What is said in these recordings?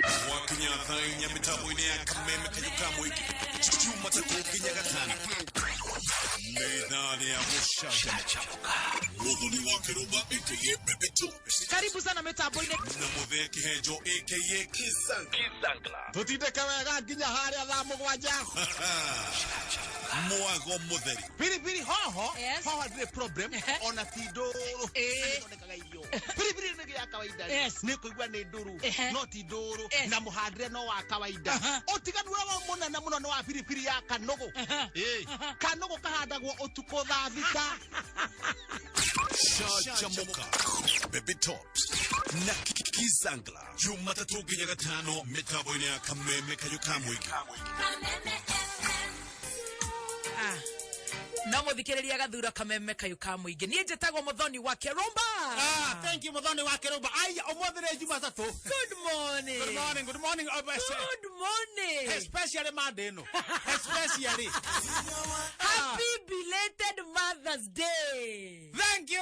Wakinya nya mitabo ine ya kameme kayuka mwiki chuma takukinya gatana Medani ya musha Mudhuli wa Kiruba aka Baby Tops. Karibu sana mitabo ine na Muthe Kihenjo aka Kizangla tutite kawega nginya haria thaa mugwanja Mwago Mutheri Pilipili hoho Yes. hoho ndire problem ona ti nduru ndonekaga irio pilipili nigi ya kawaida Yes. ni kuigua ni nduru no ti nduru Yes. na muhandire no wa kawaida utiganu wa munene muno no wa pilipili ya kanogo kanogo kahandagwo utuko thaa thita Shachamuka Baby Tops na Kizangla Jumatatu nginya gatano mitabo ine ya kameme kayuka mwiki no muthikiriria gathura kameme kayuka muingi nie njitagwo muthoni wa Kirumba. Thank you muthoni wa Kirumba ai omothire Jumatatu. Good morning. Good morning, good morning. Good morning. Especially Monday, no. Especially. Happy belated Mother's Day. Thank you.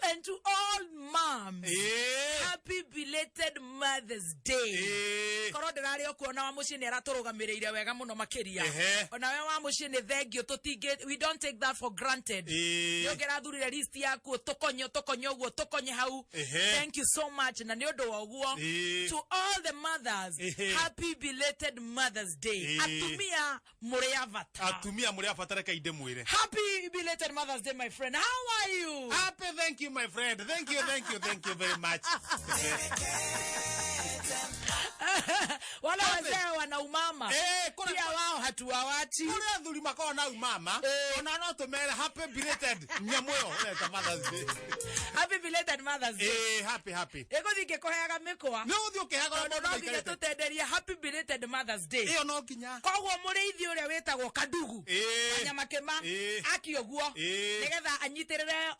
And to all moms. Happy belated Mother's Day. Koro ndirari okuona wa mucii ni araturugamirire wega muno makiria. Ona we wa mucii ni thengio tutinge, we don't take that for granted. Ni ongera thurire list yaku tukonyo uguo tukonye hau. Thank you so much na ni undu wa uguo. To all the mothers, happy belated Mother's Day. Atumia muri avata. Atumia muri afatara kaide mwire. Happy belated Mother's Day, my friend. How are you? Happy, thank you, my friend. Thank you very much. Wala wazee wana umama. Pia wao hatuwawachi. Kule athuri makao na umama. Ona no tumere happy belated nyamoyo leta Mother's Day. Happy belated Mother's Day. Happy. Ego thike koheaga mikwa. No uthi ukihaga no thike tutenderia happy belated Mother's Day. Iyo no kinya. Koguo muriithi uria wetagwo Kadugu. Anyama kema aki oguo. Nigetha anyitirire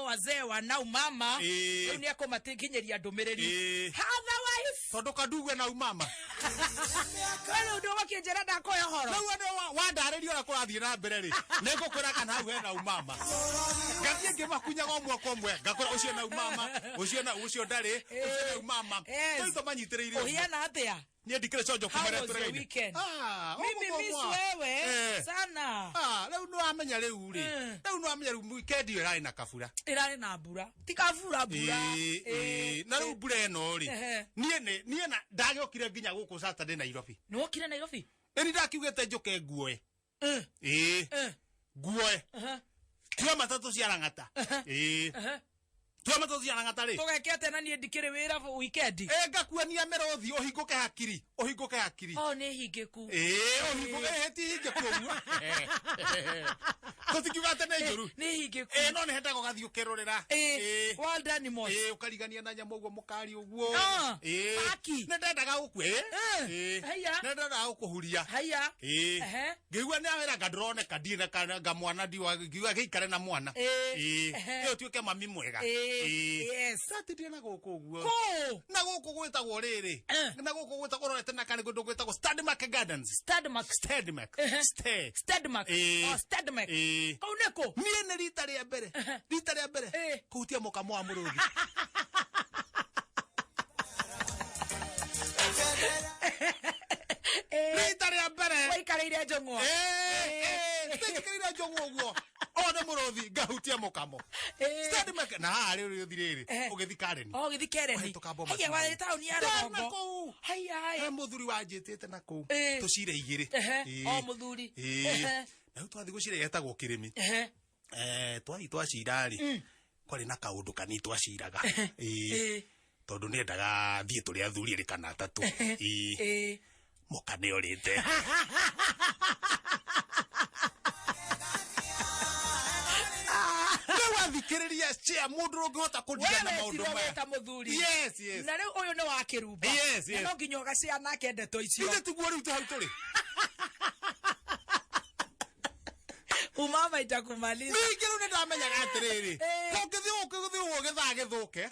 wazee wana umama. Riu ni akomatinginyeria ndumiriri. Otherwise tondu Kadugu na umama. Wale undu wakienjera ndakoya horo. No wandarĩrio ũrĩa kũrathiĩ na mbere rĩ nĩngũkwĩra kana hau hena umama ngathiĩ ngĩmakunyaga ũmwe kwa ũmwe ngakora ũcio na umama ũcio ndarĩ ũcio na umama tũito manyitĩrĩire uhiana atia niĩ ndikĩrĩ cojo kumarĩa tũregaine mimi miss wewe sana rĩu nĩ wamenya rĩu rĩ rĩu nĩ wamenya rĩu weekend ĩyo ĩrarĩ na kabura ĩrarĩ na mbura ti kabura mbura na rĩu mbura ĩno rĩ niĩ na ndagĩokire nginya gũkũ Saturday Nairobi nĩ wokire Nairobi eni ndakiugĩte njoke nguoe nguoe tuwe matatu cia Lang'ata tuwe matatu cia Lang'ata rĩ tũgekete na niĩ ndikĩrĩ wĩra weekend ngakuania mĩrothi ũhingũke hakiri nĩ hingĩku ũhingũke ti hingĩku ũguo tũtikiuga atĩ nĩ njũru nĩ hingĩku no nĩ hendaga ũgathiĩ ũkĩrũrĩra wild animals ũkarigania na nyamũ ũguo mũkari ũguo aki nĩ ndendaga gũkue nĩ ndendaga gũkũhuria ngĩigua nĩ awĩra ngandroneka ndirĩ na mwana ngiuga gĩikare na mwana ĩyo tuĩke mami mwega satindie na gũkũ ũguo na gũkũ gwĩtagwo rĩrĩ na gũkũ gwĩtagwo rorete na kanĩ kũndũ gwĩtagwo Stadmark Gardens Stadmark kau nĩkũ niĩ nĩ rita rĩa mbere kũhutia mũkamo wa mũrũthi rita rĩa mbere waikarĩire njong'wa nĩnjikarĩire njong'wa ũguo ona mũrũthi ngahutia mũkamo Stadmark na haha rĩu rĩrĩ ũgĩthi Kareni haya wa tauni ya Rongo haya mũthuri wanjĩtĩte na kũu tũcire igĩrĩ mũthuri na rĩu twathiĩ gũcira yetagwo Kĩrĩmi twathiĩ twacira rĩ kwarĩ na kaũndũ kanini twaciraga tondũ nĩendaga thiĩ tũrĩ athuri erĩ kana atatũ mũka nĩ orĩte thikĩrĩria cia mũndũ ũngĩhota kũndigana maũndũ maya yes na rĩu ũyũ nĩ wa Kĩrumba na no nginya ũgacĩa nake ndeto icio ithe tiguo rĩu hau tũrĩ umama itakumaliza ningĩ rĩu nĩndamenyaga atĩrĩrĩ ũngĩthiĩ ũgĩthaa gĩthũke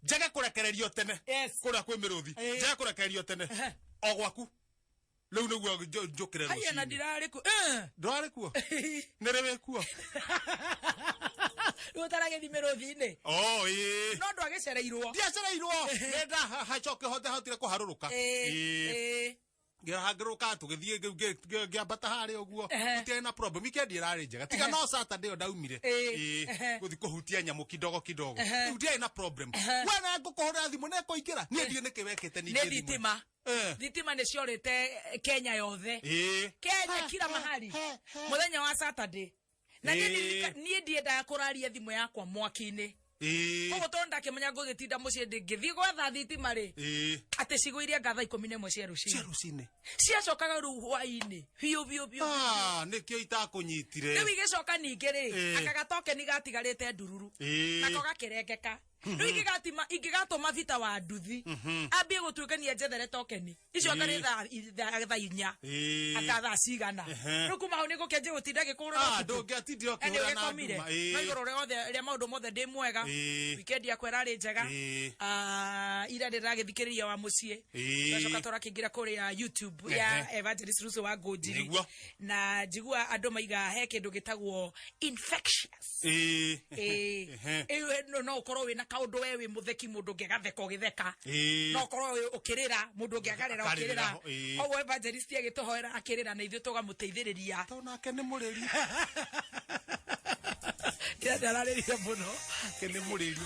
njage kũrekererio tene kũrĩa kwĩ mĩrũthi njage kũrekererio tene o gwaku rĩu nĩguo njũkĩre rũcinĩ haya na ndirarĩ kuo ndwarĩ kuo nĩrĩ wĩ kuo rĩu ũtaragĩthi mĩrũthi-inĩ wagecereirwo nenda hacoke hotire kuharuruka ngirahangiruka tugithie ngiambata hari uguo tutie na problem weekend irari njega tiga no Saturday ndaumire guthi kuhutia nyamu kidogo tutie na problem wana ngukuhura thimu ne kuingira nie ndie nikiwekete ni thitima nĩ ciorĩte Kenya yothe Kenya kila mahali muthenya wa Saturday na niĩ ndiendaga kũraria thimũ yakwa mwaki-inĩ koguo tondũ ndakĩmenya ngũgĩtinda mũciĩ ngĩthiĩ gwetha thitima rĩ atĩ cigũirie ngatha 11 cia rũcinĩ ciacokaga rĩu hwaĩ-inĩ biũ nĩkĩo itakũnyitire rĩu igĩcoka ningĩ rĩ akagatokeni gatigarĩte ndururu nako gakĩrengeka rĩu ingĩgatũma vita wa nduthi ambie gũtuĩkania njethere tokeni icio ngarĩ thaa 4 anga thaa cigana rĩu kuma hau nĩgũkĩanjia gũtinda gĩkũrũra ndũngĩatindire ũkĩhũra na nduma na igũrũ rĩa maũndũ mothe ndĩ mwega weekend yakwa ĩrarĩ njega ira ndĩragĩthikĩrĩria wa mũciĩ twacoka tũrakĩingĩra kũrĩa YouTube ya Evangelist Russo wa Ngũnjiri na njigua andũ maiga he kĩndũ gĩtagwo infectious no ũkorwo wĩna kaundu we wi mutheki mundu ngigatheka ugitheka no korwo ukirira mundu ngiagarira ukirira ogwo Evangelist agituhoera akirira na ithuĩ tugamuteithĩrĩria tonake nĩ mũrĩri ira ndararĩria mũno ke nĩ mũrĩri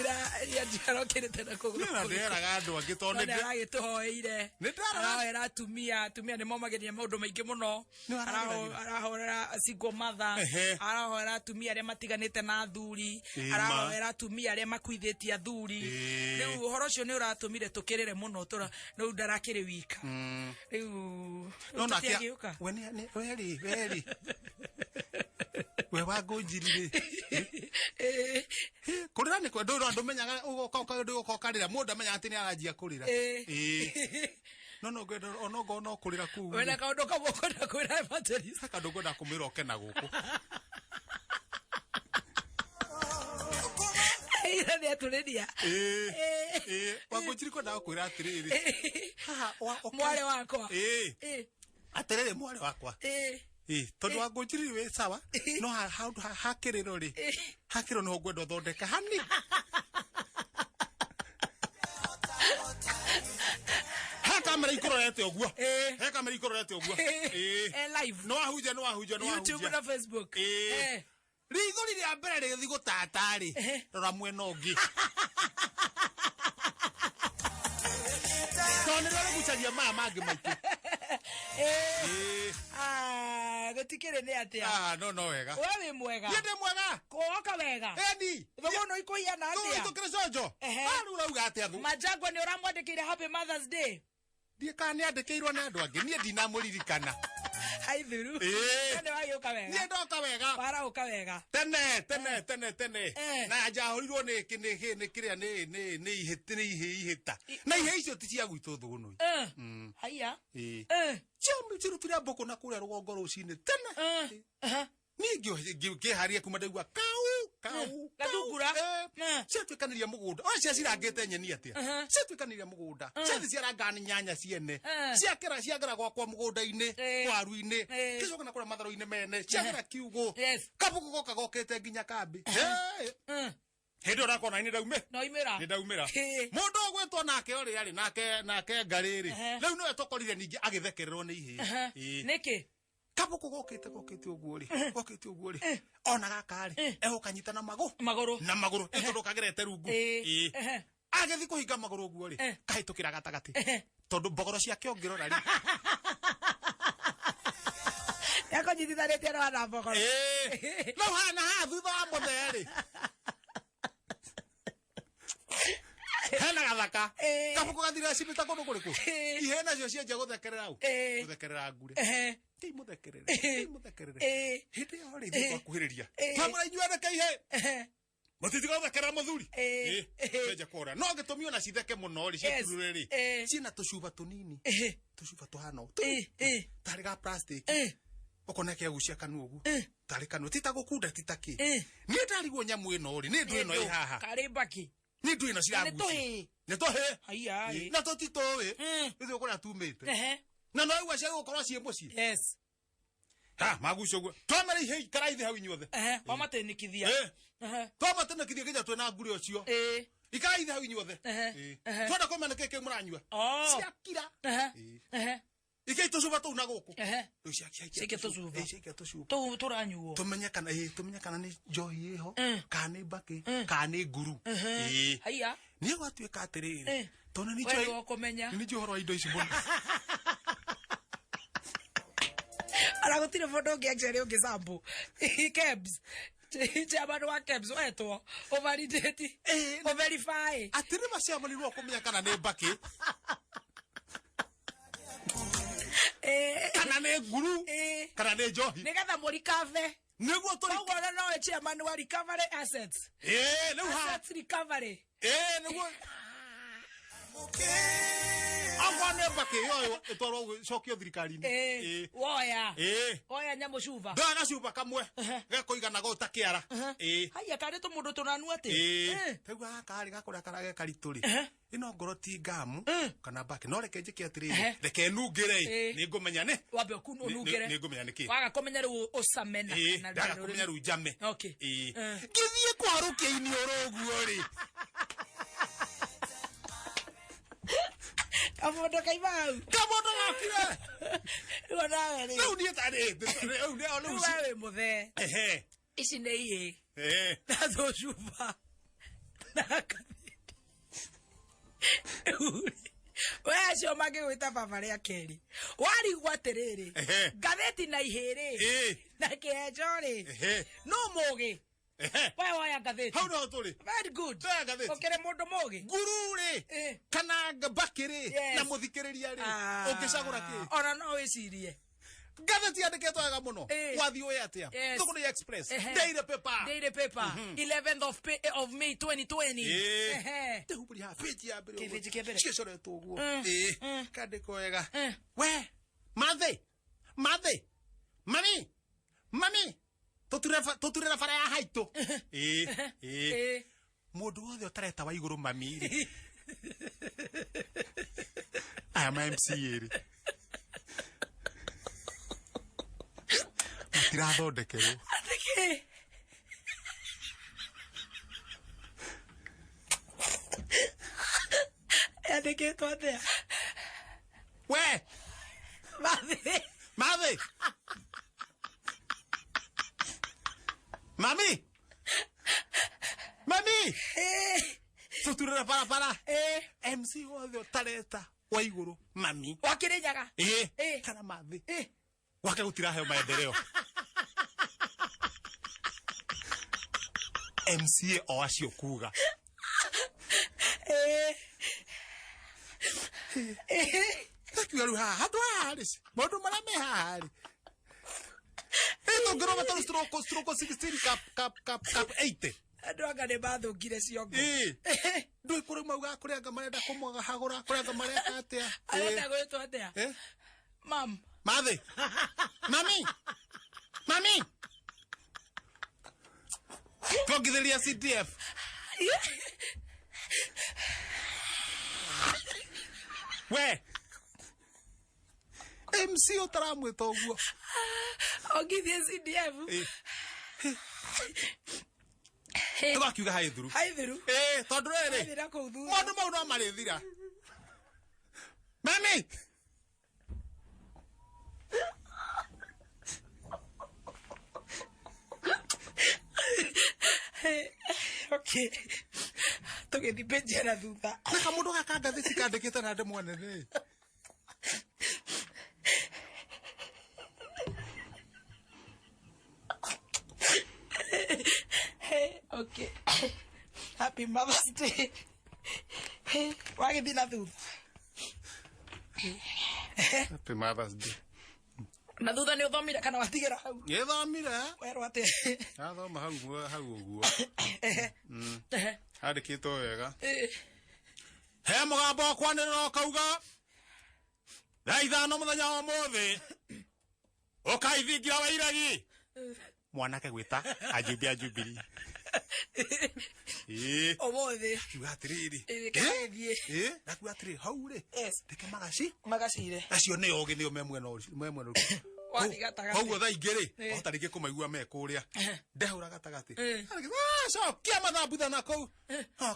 ira njaro kirite na kuguru na nderaga andũ angĩ tondu nĩ aragĩtuhoeire arahera atumia nĩ momagĩria maũndũ maingĩ mũno arahorera single mother arahorera atumia arĩa matiganĩte na athuri arahorera atumia arĩa makuithĩtie athuri rĩu ũhoro ũcio nĩ ũratũmire tũkĩrĩre mũno rĩu ndarakĩrĩ wika rĩu tũtiagĩũka weri we wa Ngũnjiri kurira ni kwendo ndo menyaga ugoka rira mundu amenya ati ni aranjia kurira no gwendo onogo no kurira ku wena kaundu kamwe kwenda kwira Evangelist kaundu kwenda kumira okena guku ira ni aturiria wa Ngũnjiri kwenda kwira atiriri mwale wakwa atiriri mwale wakwa tondu wa Ngũnjiri we sawa no hakiriro ri hakiro no gwendo thondeka hani kamera ikororete ogwo kamera ikororete ogwo live no ahunja YouTube na Facebook ritho rĩrĩa mbere rĩgĩthi gũtata rĩ rora mwena ũngĩ tondũ nĩ rĩgucagia maya mangĩ maitũ gũtikĩrĩ nĩ atĩa no wega we wĩ mwega ndĩ mwega kũoka wega eni thogono ikũhiana atĩa tũkĩrĩ conjo rĩu urauga atĩa thũ Majangwa nĩ ũramwandĩkĩire happy Mother's Day ndiĩ kana nĩ andĩkĩirwo nĩ andũ angĩ niĩ ndinamũririkana haithuru nĩ wagĩũka wega niĩ ndoka wega waraũka wega tene na njahorirwo nĩ kĩrĩa nĩ ihĩta na ihe icio ti cia gwitũ thũgũnũ haiya cirutire mbũkũ na kũrĩa rũgongo rũcinĩ tene niĩ ngĩharia kuma ndaigua kau gathungura ciatuĩkanĩria mũgũnda ona cia cirangĩte nyeni atĩa ciatuĩkanĩria mũgũnda ciathi ciarangani nyanya ciene ciagera gwakwa mũgũnda-inĩ waru-inĩ gĩcoka na kũrĩa matharũ-inĩ mene ciagera kiugũ kabũkũ goka gokĩte nginya kambĩ hĩndĩ ũrakona nĩ ndaumĩra mũndũ ũgwĩtwo nake ũrĩa rĩ nake ngarĩ-rĩ rĩu nĩwe tũkorire ningĩ agĩthekererwo nĩ ihĩĩ nĩkĩ kabũkũ gokĩte ũguo rĩ ona gaka rĩ egũkanyita na magũrũ tondũ kagerete rungu agĩthi kũhinga magũrũ ũguo rĩ kahĩtũkĩra gatagatĩ tondũ mbogoro ciake ũngĩrora rĩ yakonyitithanĩtie na wana mbogoro no hana haha thutha wa mũthee rĩ hena gathaka kabũkũ gathire cibĩta kũndũ kũrĩkũ ihĩĩ nacio cienjia gũthekerera gũthekerera ngure muthekerere hĩndĩ ĩyo rĩ twakuhĩrĩria twamũra inyuĩ reke ihĩ mũtitiga gũthekerera mũthuri enja kora no gĩtũmi ona citheke mũno rĩ ciaturure rĩ ciĩna tũcuba tũnini tũcuba tũhana tarĩ ga plastic ũkona kĩagucia kanua ũguo tarĩ kanua titagũkunda titakĩ niĩ ndarigwo nyamũ ĩno rĩ nĩ ndũ ĩno ĩ haha karĩ mbaki nĩ ndũ ĩno ciragucia nĩ tũhĩ na tũtitũĩ ithuĩ kũrĩa tumĩte na no igua cia gũkorwo ciĩ mũciĩ magucio guo twamera ihĩ ikara ithe hau inyuothe wamatĩnĩkithia Toma tena kithio kinya twena nguri ucio. Ikai ithe hau inyuothe. Twenda kumena keke muranyua. Ciakira. Ikai tucuba tu na guku. Riu ciake tucuba. Ciake tucuba. Tu turanyuo. Tumenye kana ni njohi iho, kana ni mbaki, kana ni nguru. Haiya. Ni gwatuika atiriri. Tona ni njohi. Wewe ukomenya. Ni njohi wa indo ici mbona. Ara gutire foto ngiaxere ungisambu. Kebs. Chama wa Kebs wetwo. Overidate. Overify. Atiri maciamo ni ro kumenya kana ni mbaki. Kana ne guru kana ne njohi nigetha murikave niguo turi koguo no chairman wa recovery assets riu ha assets recovery niguo Agwane mbaki yoyo etwarwo cokio thirikari-ini woya nyamu cuba ndana cuba kamwe gekoigana go takiara haya kare to mundu tunanu ati tegu akari gakora karage karituri ino ngoro ti ngamu kana mbaki no reke njike atiri reke nungire ni ngumenya ne wabe kuno nungire ni ngumenya niki waga komenya ru usamena na ndaga komenya ru jame okay ngithie kwarukia ini oroguo ri Kamodo kaibau. Kamodo gakire. Wana ni. No ni tare. No wewe muthe. Ici nĩ iĩ. Na thucuba. Na kathiti. We acio mangĩgwĩta baba rĩa keri. Warigwo atĩrĩrĩ. Ngathĩti na ihĩrĩ. Na kĩenjo-rĩ. No mũgĩ. Wewe waya ngathĩti. Hau no tũrĩ. Very good. Ngathĩti. Ũkĩrĩ mũndũ mũgĩ. Nguru-rĩ. Kana mbakĩ-rĩ. Na mũthikĩrĩria-rĩ. Ũngĩcagũra kĩ? Ona no wĩcirie. Ngathĩti yandĩkĩtwo wega mũno. Wathiĩ ũĩ atĩa? Thũgũrĩ Express. Daily paper. Daily paper. 11th of May 2020. Tĩhumbũri haha page ya mbere. Kĩbĩnji kĩa mbere. Cicoretwo ũguo. Kandĩkwo wega. We, mathĩ. Mami. Tuturera bara ya haitu. Mundu wothe utareta wa iguru mami ri. Aya ma MC ri. Matirathondekerwo. Athike. Athike atia. We. Mathi. Mami! Tuturera para. MC wothe utareta wa iguru mami. Wakirinyaga. Kana mathi. Wake gutira heo maendeleo. MC o acio kuga. Takiwaru hatu haris. Modu mara me hari. Eto grova talo stroke 16 cap 80. Andu anga nĩ mathũkire ciongo. Ndũĩ kũrĩ mauga kũrĩ anga marenda kũmwaga hagũra kũrĩ anga marenda atĩa. Arenda gwĩtwo atĩa? Mam. Mathi. Mami. Twongithĩria CDF. We. MC utaramwĩta ũguo. Ongithie CDF. Tugakiuga haithuru. Tondu rĩrĩ. Maũndũ mau no marĩthira. Mami. Okay. Tũgĩthiĩ page ya thutha. Na kamũndũ gaka ngathĩti kandĩkĩte na ndemwa nene. Okay. Happy Mother's Day. Wagĩthiĩ na thutha. Happy Mother's Day. Na thutha nĩ ũthomire kana watigĩra hau? Nĩthomire. Werwo atĩa? Nathoma hau ũguo. Handĩkĩtwo wega. He mũgambo wa kwanĩrĩra ũkauga thaa 5 mũthenya wa ũmũthĩ ũkaithingira wa iragi mwanake gwĩta ajubia Jubilee. Ũmũthĩ. Kiuga atĩrĩrĩ. Gĩthiĩ. Nakuga atĩrĩrĩ hau rĩ. Ndeke magacire. Acio nĩ ogĩ nĩo me mwena ũcio. koguo tha ingĩ-rĩ ota rĩngĩ kũmaigua me kũrĩa ndehũra gatagatĩ cokia mathambutha na kũu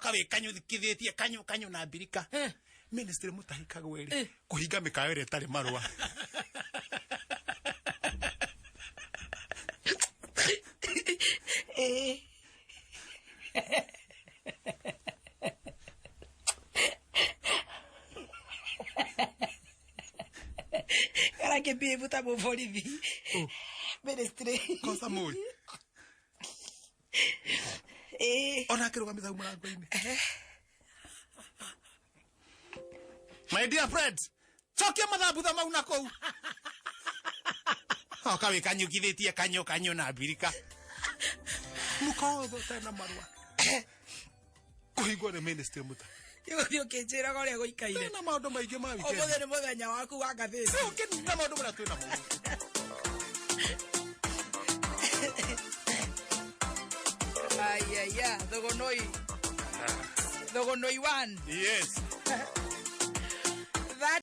kawĩ kanyũthikithĩtie kanyũ na mbirika ministry Mutahi Kagwe-rĩ kũhinga mĩkawa ĩrĩa ĩtarĩ marũa que bebo tá bom bolivi ministry kosa mũi ona akĩrũgamĩte hau mũrango-inĩ my dear friends cokia mathambutha mau na kũu kawĩ kanyũkithĩtie kanyũ na mbirika mũka wothe ũtarĩ na marũa kũhingwo nĩ ministry Mutahi Yo que njĩraga ũrĩa gũikaire na maũndũ maingĩ ma weekend ũmũthĩ nĩ mũthenya waku wa ngathĩti na maũndũ marĩa twĩ namo Ay, Thogonoi 1 yes